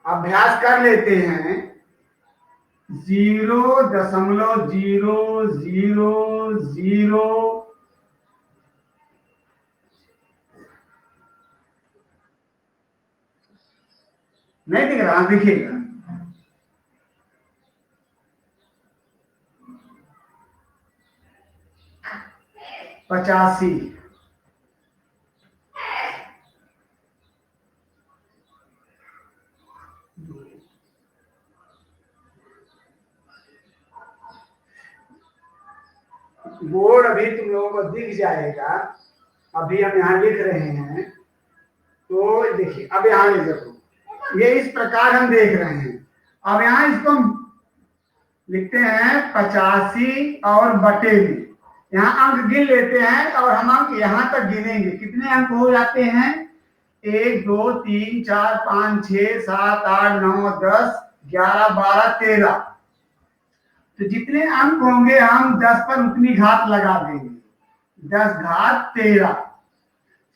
अभ्यास कर लेते हैं। 0.0000 नहीं दिख रहा, दिखेगा। 85। बोर्ड अभी तुम लोगों को दिख जाएगा। अभी हम यहाँ लिख रहे हैं, तो देखिए अब यहाँ लिख देखो, ये इस प्रकार हम देख रहे हैं। अब यहाँ इसको हम लिखते हैं 85 और बटे में। यहाँ अंक गिन लेते हैं और हम अंक यहाँ तक गिनेंगे। कितने अंक हो जाते हैं? 1 2 3 4 5 6 7 8 9 10 11 12 13। तो जितने अंक होंगे हम 10 पर उतनी घात लगा देंगे, 10 घात 13।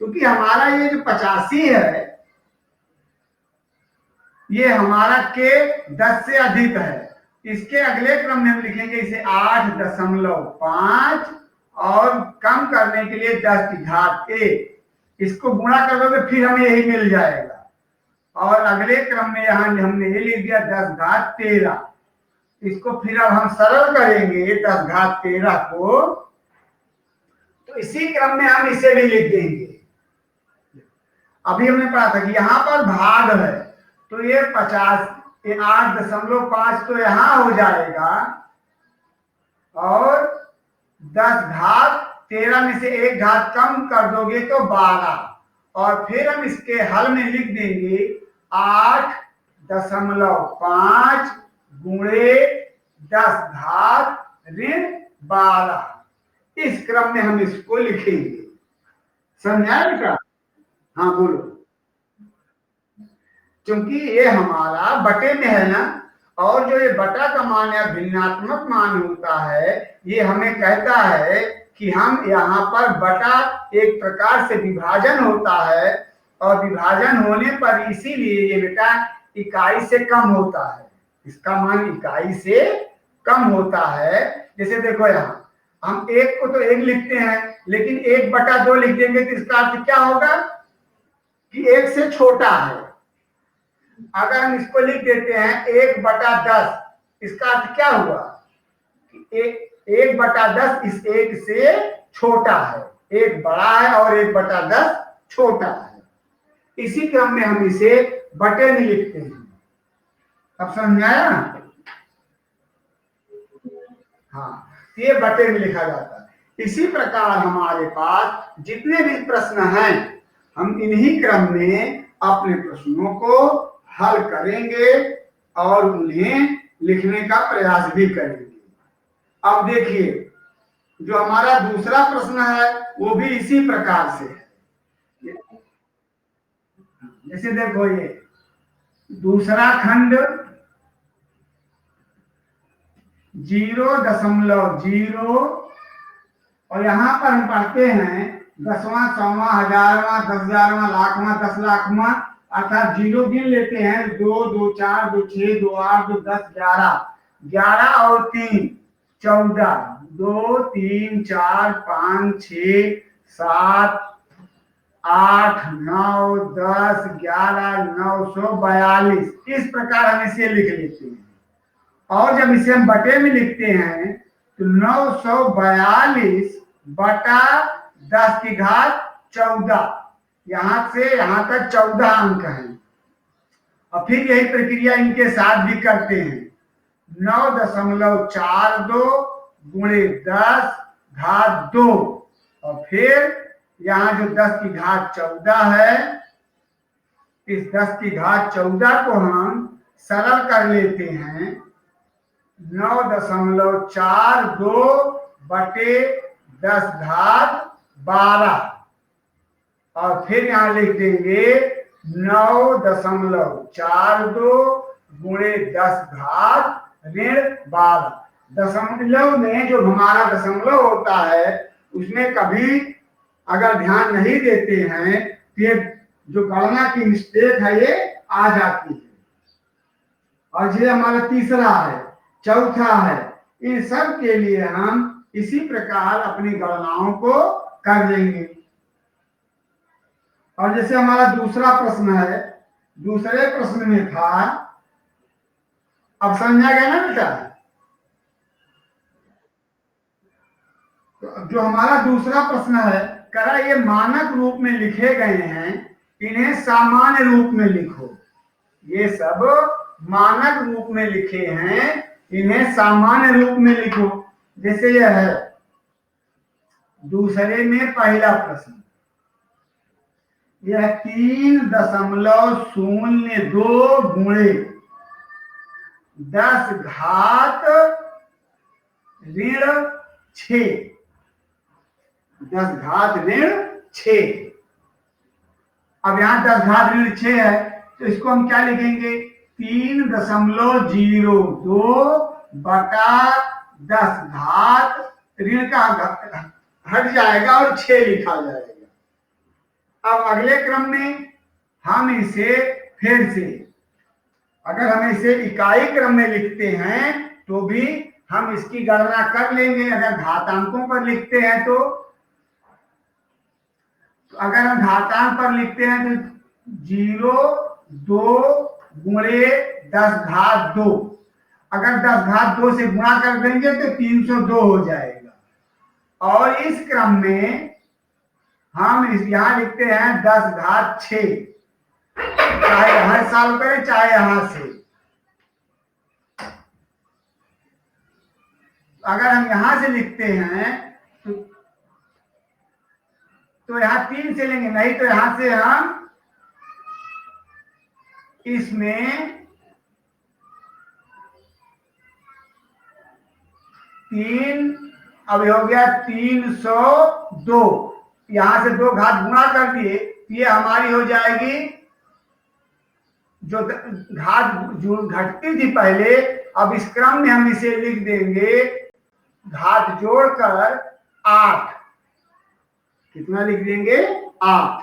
क्योंकि हमारा ये जो 85 है, ये हमारा के 10 से अधिक है। इसके अगले क्रम में हम लिखेंगे इसे 8.5 और कम करने के लिए 10 की घात 1। इसको गुणा कर दोगे फिर हमें यही मिल जाएगा। और अगले क्रम में यहाँ हमने ये लिख दिया 10 घात 13। इसको फिर अब हम सरल करेंगे 10 घात 13 को, तो इसी क्रम में हम इसे भी लिख देंगे। अभी हमने पढ़ा था कि यहाँ पर भाग है, तो ये 8.5 तो यहाँ हो जाएगा और 10 घात 13 में से 1 घात कम कर दोगे तो 12। और फिर हम इसके हल में लिख देंगे 8.5 गुणे 10 घात ऋण 12। इस क्रम में हम इसको लिखेंगे। समझा बेटा? हाँ बोलो। क्योंकि ये हमारा बटे में है ना, और जो ये बटा का मान या भिन्नात्मक मान होता है, ये हमें कहता है कि हम यहाँ पर बटा एक प्रकार से विभाजन होता है, और विभाजन होने पर इसीलिए ये बेटा इकाई से कम होता है। इसका मान इकाई से कम होता है। जैसे देखो यहाँ हम 1 को तो 1 लिखते हैं, लेकिन 1/2 लिख देंगे तो इसका अर्थ क्या होगा कि 1 से छोटा है। अगर हम इसको लिख देते हैं 1/10, इसका अर्थ क्या हुआ कि 1/10 इस 1 से छोटा है। 1 बड़ा है और 1/10 छोटा है। इसी क्रम में हम इसे बटे में लिखते हैं। अब समझ आया? हाँ, ये बटे में लिखा जाता है। इसी प्रकार हमारे पास जितने भी प्रश्न हैं, हम इन्हीं क्रम में अपने प्रश्नों को हल करेंगे और उन्हें लिखने का प्रयास भी करेंगे। अब देखिए, जो हमारा दूसरा प्रश्न है वो भी इसी प्रकार से है। जैसे देखो ये दूसरा खंड 0.0 और यहाँ पर हम पढ़ते हैं 10वां 100वां 1000वां 10,000वां लाखवां 10 लाखवां, अर्थात 0 गिन लेते हैं 2 2 4 2 6 2 8 2 10 11 और 3 14 2 3 4 5 6 7 8 9 10 11 942। इस प्रकार हम इसे लिख लेते हैं। और जब इसे हम बटे में लिखते हैं तो 942 बटा 10 की घात 14। यहां से यहां तक 14 अंक हैं। और फिर यही प्रक्रिया इनके साथ भी करते हैं। 9.42 गुणे 10 घात 2, और फिर यहाँ जो 10 की घात 14 है, इस 10 की घात 14 को हम सरल कर लेते हैं। 9.42 बटे 10 घात 12, और फिर यहाँ लिख देंगे 9.42 गुणे 10 घात ऋण 12। दशमलव में जो हमारा दशमलव होता है उसमें कभी अगर ध्यान नहीं देते हैं तो ये जो गणना की मिस्टेक है ये आ जाती है। और ये हमारा तीसरा है, चौथा है। इन सब के लिए हम इसी प्रकार अपनी गणनाओं को कर लेंगे। और जैसे हमारा दूसरा प्रश्न है, दूसरे प्रश्न में था, अब समझा गया ना बेटा? तो जो हमारा दूसरा प्रश्न है, करा ये मानक रूप में लिखे गए हैं, इन्हें सामान्य रूप में लिखो। ये सब मानक रूप में लिखे हैं, इन्हें सामान्य रूप में लिखो। जैसे यह है दूसरे में पहला प्रश्न, यह 3.02 गुणे 10 घात ऋण 6, 10 घात ऋण 6। अब यहां 10 घात ऋण 6 है, तो इसको हम क्या लिखेंगे? 3.02 बटा 10 घात ऋण का हट जाएगा और 6 लिखा जाएगा। अब अगले क्रम में हम इसे फिर से, अगर हम इसे इकाई क्रम में लिखते हैं तो भी हम इसकी गणना कर लेंगे। अगर घातांकों पर लिखते हैं तो अगर हम घातांक पर लिखते हैं तो 0.2 गुणे 10 घात 2, अगर 10 घात 2 से गुणा कर देंगे तो 302 हो जाएगा। और इस क्रम में हम यहां लिखते हैं 10 घात 6, चाहे हर साल करें चाहे यहां से। अगर हम यहां से लिखते हैं तो यहां 3 से लेंगे, नहीं तो यहां से हम इसमें 3, अब हो गया 302, यहां से 2 घात गुणा कर दिए, ये हमारी हो जाएगी जो घात जो घटती थी पहले, अब इस क्रम में हम इसे लिख देंगे घात जोड़कर 8। कितना लिख देंगे? 8,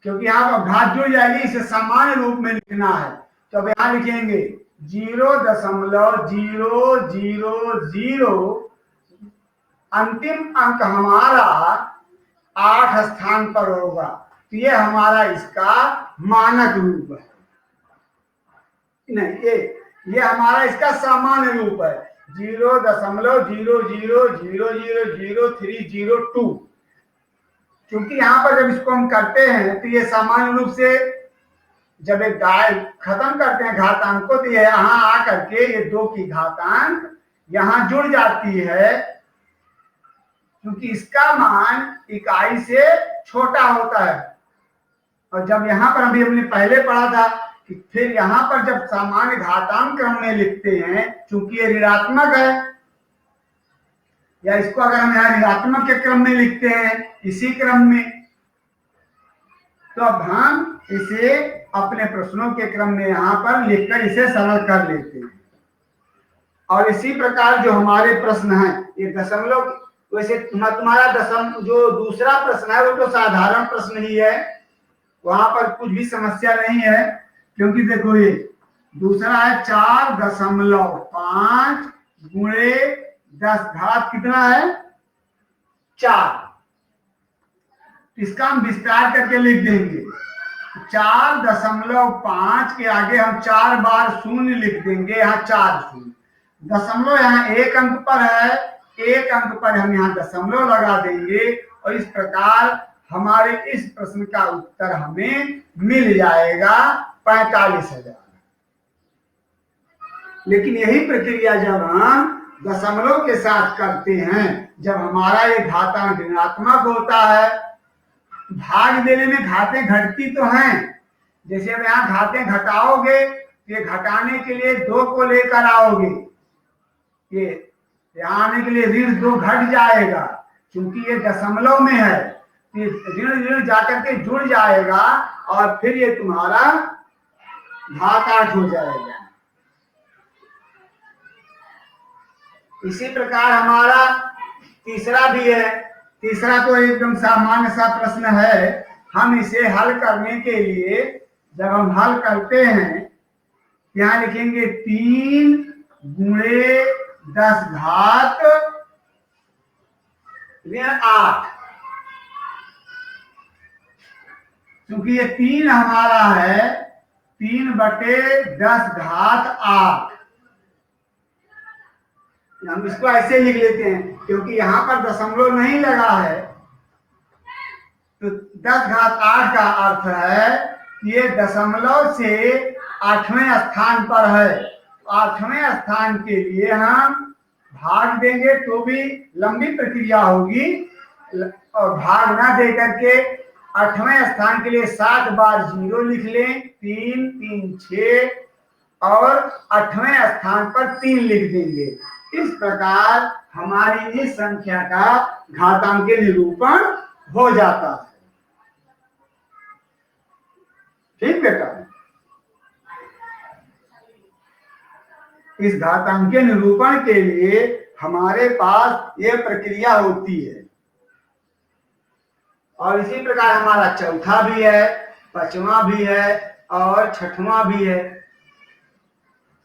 क्योंकि यहां पर घात जुड़ जाएगी, इसे सामान्य रूप में लिखना है। तो अब यहां लिखेंगे 0.000, अंतिम अंक हमारा 8 स्थान पर होगा। तो ये हमारा इसका मानक रूप है, नहीं ये हमारा इसका सामान्य रूप है 0.0000302। क्योंकि यहां पर जब इसको हम करते हैं तो ये सामान्य रूप से जब एक गाय खत्म करते हैं घातांक को, तो ये यहां आकर के ये 2 की घातांक यहां जुड़ जाती है, क्योंकि इसका मान इकाई से छोटा होता है। और जब यहां पर अभी हमने पहले पढ़ा था कि फिर यहां पर जब सामान्य घातांक क्रम में लिखते हैं, चूंकि ये ऋणात्मक है, या इसको अगर हम यहाँ ऋणात्मक के क्रम में लिखते हैं इसी क्रम में, तो अब हम इसे अपने प्रश्नों के क्रम में यहां पर लिखकर इसे सरल कर लेते हैं। और इसी प्रकार जो हमारे प्रश्न हैं, ये दशमलव, वैसे तुम्हारा जो दूसरा प्रश्न है वो तो साधारण प्रश्न ही है, वहां पर कुछ भी समस्या नहीं है। क्योंकि देखो ये दूसरा है 4.5 गुणे 10 घात कितना है? 4। इसका हम विस्तार करके लिख देंगे। 4.5 के आगे हम 4 बार शून्य लिख देंगे, यहाँ 4 शून्य। दशमलव यहाँ 1 अंक पर है, 1 अंक पर हम यहाँ दशमलव लगा देंगे, और इस प्रकार हमारे इस प्रश्न का उत्तर हमें मिल जाएगा 45,000। लेकिन यही प्रक्रिया जब हम दशमलव के साथ करते हैं, जब हमारा ये घातांक ऋणात्मक होता है, भाग देने में घातें घटती तो हैं। जैसे अब यहाँ घातें घटाओगे, ये घटाने के लिए 2 को लेकर आओगे, ये यहाँ आने के लिए ऋण 2 घट जाएगा, क्योंकि ये दशमलव में है, ऋण ऋण जाकर के जुड़ जाएगा और फिर ये तुम्हारा घात 8 हो जाएगा। इसी प्रकार हमारा तीसरा भी है। तीसरा तो एकदम सामान्य सा प्रश्न है। हम इसे हल करने के लिए जब हम हल करते हैं यहाँ लिखेंगे 3 गुणे 10 घात ऋण 8, क्योंकि ये 3 हमारा है 3/10 घात 8। हम इसको ऐसे लिख लेते हैं क्योंकि यहां पर दशमलव नहीं लगा है, तो 10 घात 8 का अर्थ है कि ये दशमलव से 8वें स्थान पर है। 8वें स्थान के लिए हम भाग देंगे तो भी लंबी प्रक्रिया होगी, और भाग ना दे करके 8वें स्थान के लिए 7 बार 0 लिख लें, 3 3 6, और 8वें स्थान पर 3 लिख देंगे। इस प्रकार हमारी इस संख्या का घातांकीय निरूपण हो जाता है। ठीक बेटा, इस घातांकीय निरूपण के लिए हमारे पास यह प्रक्रिया होती है, और इसी प्रकार हमारा चौथा भी है, पांचवा भी है और छठवां भी है।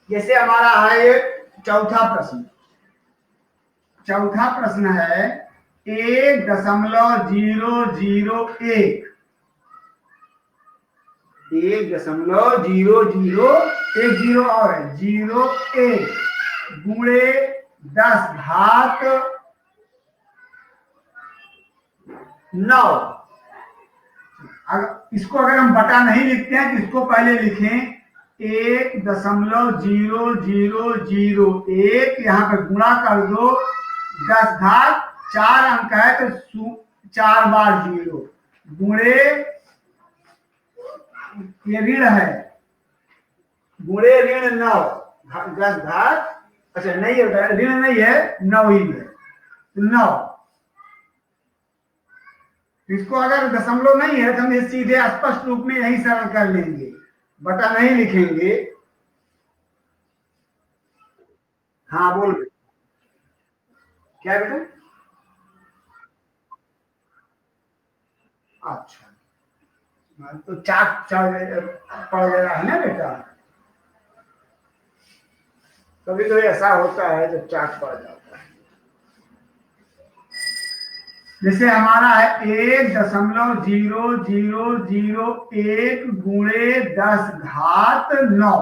जैसे हमारा है ये चौथा प्रश्न। चौथा प्रश्न है 1.001 1.001 और है 01 गुणे 10 घात 9। इसको अगर हम बटा नहीं लिखते हैं तो इसको पहले लिखें 1.0001, यहाँ पे गुणा कर दो, 10 घात 4 अंक है तो 4 बार 0 गुणे, ये ऋण है, गुणे ऋण 9, 10 घात, अच्छा नहीं है, ऋण नहीं है, 9 ही है, 9। इसको अगर दशमलव नहीं है तो हम सीधे स्पष्ट रूप में यही सरल कर लेंगे, बटा नहीं लिखेंगे। हाँ बोल रहे क्या बेटा? अच्छा, तो चाक पड़ गया है ना बेटा, कभी तो ऐसा होता है जब चाक पड़ जाता है। जैसे हमारा है 1.0001 गुणे 10 घात 9,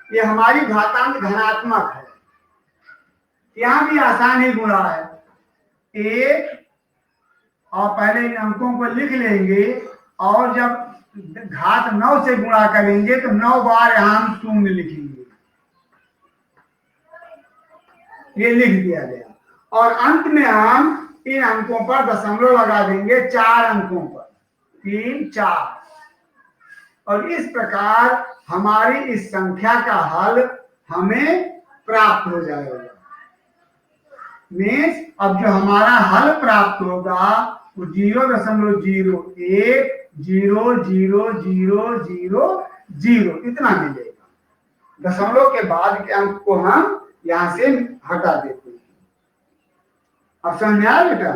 ये हमारी घातांक धनात्मक है, यहां भी आसान ही गुणा है। 1 और पहले इन अंकों को लिख लेंगे, और जब घात 9 से गुणा करेंगे तो 9 बार यहां हम शून्य लिखेंगे, ये लिख दिया गया, और अंत में हम इन अंकों पर दशमलव लगा देंगे, 4 अंकों पर, 3 4, और इस प्रकार हमारी इस संख्या का हल हमें प्राप्त हो जाएगा। मीन्स अब जो हमारा हल प्राप्त होगा वो 0.0010000 इतना मिलेगा। दशमलव के बाद के अंक को हम यहां से हटा देते हैं। अब समझ में आया बेटा?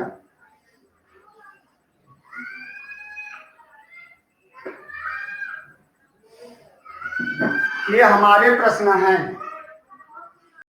ये हमारे प्रश्न हैं।